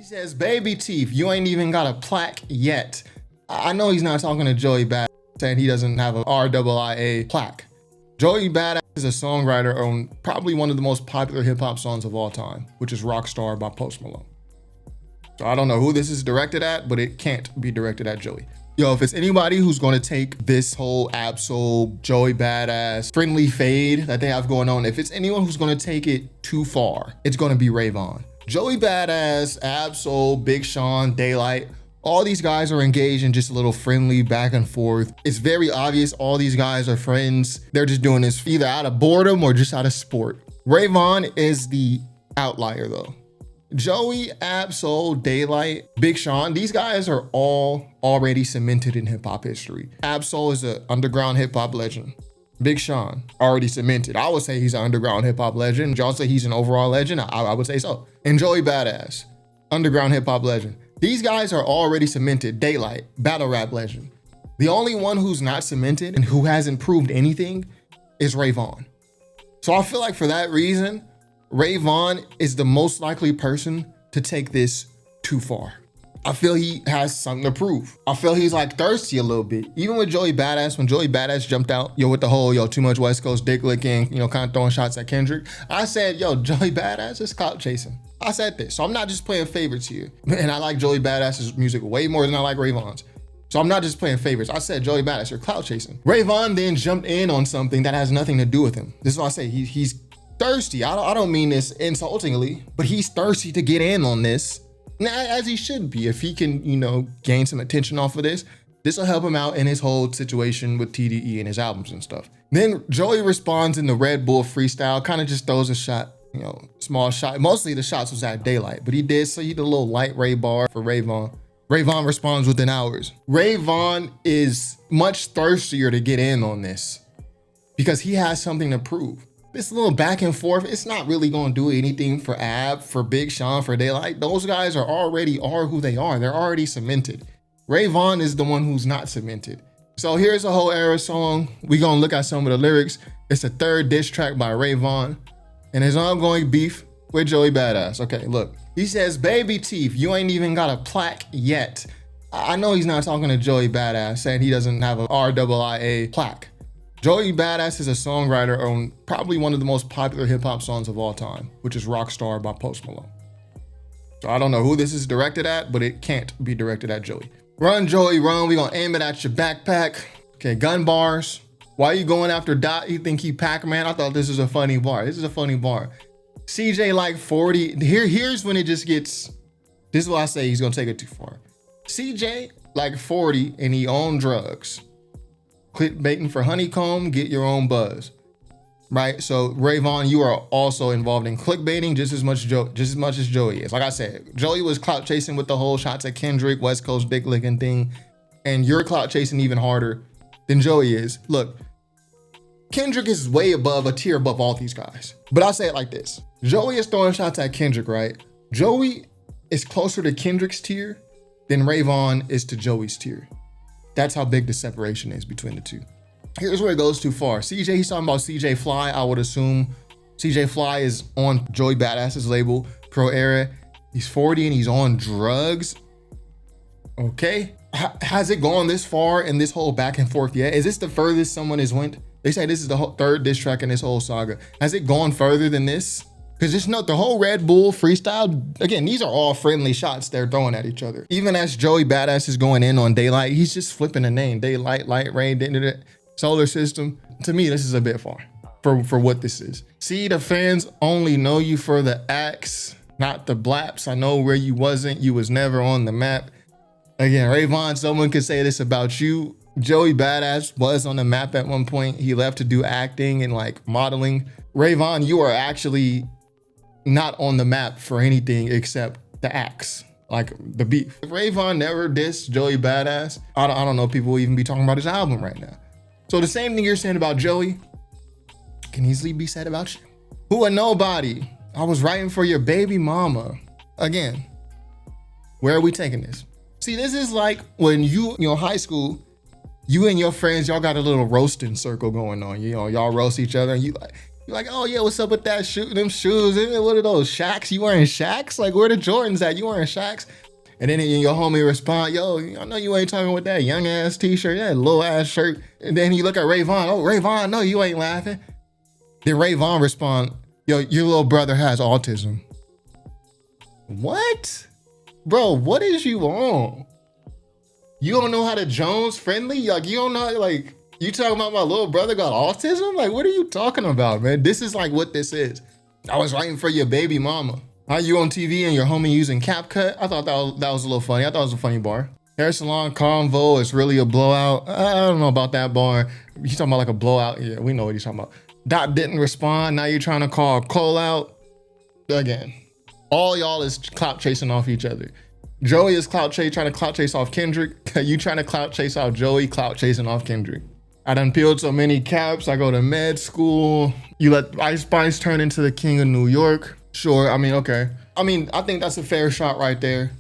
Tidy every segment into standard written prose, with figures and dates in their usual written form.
He says, baby teeth, you ain't even got a plaque yet. I know he's not talking to Joey Bada, saying he doesn't have a RIIA plaque. Joey Bada is a songwriter on probably one of the most popular hip hop songs of all time, which is Rockstar by Post Malone. So I don't know who this is directed at, but it can't be directed at Joey. Yo, if it's anybody who's going to take this whole Absol, Joey Badass, friendly fade that they have going on, if it's anyone who's going to take it too far, it's going to be Ray Vaughn. Joey Badass, Absol, Big Sean, Daylight, all these guys are engaged in just a little friendly back and forth. It's very obvious all these guys are friends. They're just doing this either out of boredom or just out of sport. Ray Vaughn is the outlier though. Joey, Absol, Daylight, Big Sean, these guys are all already cemented in hip hop history. Absol is an underground hip hop legend. Big Sean, already cemented. I would say he's an underground hip hop legend. Y'all say he's an overall legend? I would say so. And Joey Badass, underground hip hop legend. These guys are already cemented. Daylight, battle rap legend. The only one who's not cemented and who hasn't proved anything is Ray Vaughn. So I feel like for that reason, Ray Vaughn is the most likely person to take this too far. I feel he has something to prove. I feel he's like thirsty a little bit. Even with Joey Badass, when Joey Badass jumped out, with the whole, too much West Coast dick licking, kind of throwing shots at Kendrick. I said, Joey Badass is clout chasing. I said this, so I'm not just playing favorites here. And I like Joey Badass's music way more than I like Ray Vaughn's. So I'm not just playing favorites. I said, Joey Badass, you're clout chasing. Ray Vaughn then jumped in on something that has nothing to do with him. This is why I say he's thirsty. I don't mean this insultingly, but he's thirsty to get in on this. As he should be. If he can, gain some attention off of this, this will help him out in his whole situation with TDE and his albums and stuff. Then Joey responds in the Red Bull freestyle, kind of just throws a shot, small shot. Mostly the shots was at Daylight, but he did a little light Ray bar for Ray Vaughn. Ray Vaughn responds within hours. Ray Vaughn is much thirstier to get in on this because he has something to prove. This little back and forth, it's not really going to do anything for Ab, for Big Sean, for Daylight. Those guys are who they are. They're already cemented. Ray Vaughn is the one who's not cemented. So here's a Hoe Era song. We're going to look at some of the lyrics. It's a third diss track by Ray Vaughn and his ongoing beef with Joey Badass. Okay, look. He says, baby teeth, you ain't even got a plaque yet. I know he's not talking to Joey Badass, saying he doesn't have a RIIA plaque. Joey Badass is a songwriter on probably one of the most popular hip hop songs of all time, which is Rockstar by Post Malone. So I don't know who this is directed at, but it can't be directed at Joey. Run, Joey, run. We gonna aim it at your backpack. Okay, gun bars. Why you going after Dot? You think he Pac-Man? I thought this was a funny bar. This is a funny bar. CJ like 40. Here's when it just gets, this is why I say he's gonna take it too far. CJ like 40 and he on drugs. Clickbaiting for honeycomb, get your own buzz, right? So Ray Vaughn, you are also involved in clickbaiting just as much as Joey is. Like I said, Joey was clout chasing with the whole shots at Kendrick, West Coast dick licking thing, and you're clout chasing even harder than Joey is. Look, Kendrick is way above, a tier above all these guys. But I'll say it like this. Joey is throwing shots at Kendrick, right? Joey is closer to Kendrick's tier than Ray Vaughn is to Joey's tier. That's how big the separation is between the two. Here's where it goes too far. CJ, he's talking about CJ Fly. I would assume CJ Fly is on Joey Badass's label, Pro Era. He's 40 and he's on drugs. Okay. Has it gone this far in this whole back and forth yet? Is this the furthest someone has went? They say this is the third diss track in this whole saga. Has it gone further than this? Because just note the whole Red Bull freestyle, again, these are all friendly shots they're throwing at each other. Even as Joey Badass is going in on Daylight, he's just flipping a name. Daylight, Light, Rain, Solar System. To me, this is a bit far for what this is. See, the fans only know you for the acts, not the blaps. I know where you wasn't. You was never on the map. Again, Ray Vaughn, someone could say this about you. Joey Badass was on the map at one point. He left to do acting and like modeling. Ray Vaughn, you are actually not on the map for anything except the acts, like the beef. If Ray Vaughn never dissed Joey Badass, I don't know if people will even be talking about his album right now. So the same thing you're saying about Joey can easily be said about you. Who a nobody? I was writing for your baby mama. Again, where are we taking this? See, this is like when high school, you and your friends, y'all got a little roasting circle going on. Y'all roast each other and you like, You're like, oh yeah, what's up with that shoe, them shoes? What are those, Shaqs? You wearing Shaqs? Like, where the Jordans at? You wearing Shaqs? And then your homie respond, yo, I know you ain't talking with that young ass t-shirt, that little ass shirt. And then you look at Ray Vaughn, oh, Ray Vaughn, no, you ain't laughing. Then Ray Vaughn respond, yo, your little brother has autism. What? Bro, what is you on? You don't know how to Jones friendly? Like, you don't know, like, you talking about my little brother got autism? Like, what are you talking about, man? This is like what this is. I was writing for your baby mama. How you on TV and your homie using CapCut? I thought that was a little funny. I thought it was a funny bar. Hair salon convo is really a blowout. I don't know about that bar. You talking about like a blowout? Yeah, we know what he's talking about. Dot didn't respond. Now you're trying to call Cole out. Again, all y'all is clout chasing off each other. Joey is trying to clout chase off Kendrick. You trying to clout chase off Joey, clout chasing off Kendrick. I done peeled so many caps. I go to med school. You let Ice Spice turn into the king of New York. Sure, I mean, okay. I mean, I think that's a fair shot right there.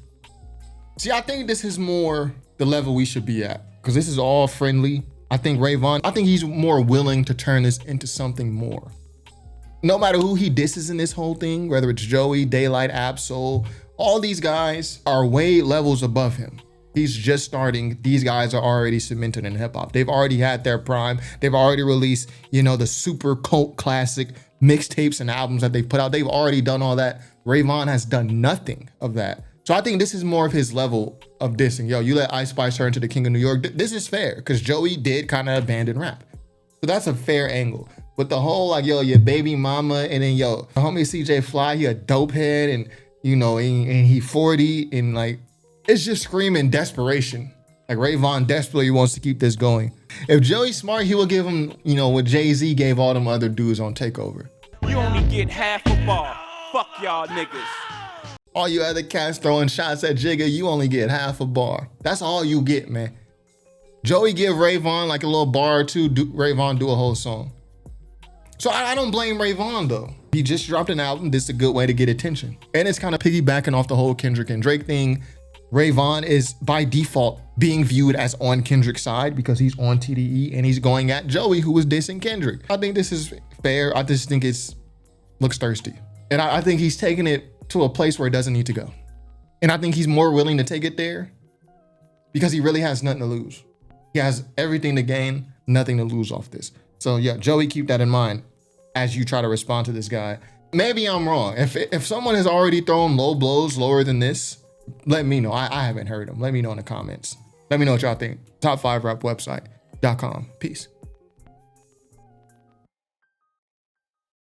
See, I think this is more the level we should be at, because this is all friendly. I think Ray Vaughn, I think he's more willing to turn this into something more. No matter who he disses in this whole thing, whether it's Joey, Daylight, Absol, all these guys are way levels above him. He's just starting. These guys are already cemented in hip hop. They've already had their prime. They've already released, you know, the super cult classic mixtapes and albums that they've put out. They've already done all that. Ray Vaughn has done nothing of that. So I think this is more of his level of dissing. Yo, you let Ice Spice turn to the king of New York. This is fair, because Joey did kind of abandon rap. So that's a fair angle. But the whole like, yo, your baby mama, and then yo, homie CJ Fly, he a dope head, and you know, and he 40, and like, it's just screaming desperation. Like Ray Vaughn desperately wants to keep this going. If Joey's smart, he will give him, you know, what Jay-Z gave all them other dudes on Takeover. You only get half a bar. Fuck y'all niggas. All you other cats throwing shots at Jigga, you only get half a bar. That's all you get, man. Joey give Ray Vaughn like a little bar or two, Ray Vaughn do a whole song. So I don't blame Ray Vaughn though. He just dropped an album. This is a good way to get attention. And it's kind of piggybacking off the whole Kendrick and Drake thing. Ray Vaughn is by default being viewed as on Kendrick's side because he's on TDE and he's going at Joey, who was dissing Kendrick. I think this is fair. I just think looks thirsty. And I think he's taking it to a place where it doesn't need to go. And I think he's more willing to take it there because he really has nothing to lose. He has everything to gain, nothing to lose off this. So yeah, Joey, keep that in mind as you try to respond to this guy. Maybe I'm wrong. If someone has already thrown low blows lower than this, let me know. I haven't heard them. Let me know in the comments. Let me know what y'all think. Top5rapwebsite.com. Peace.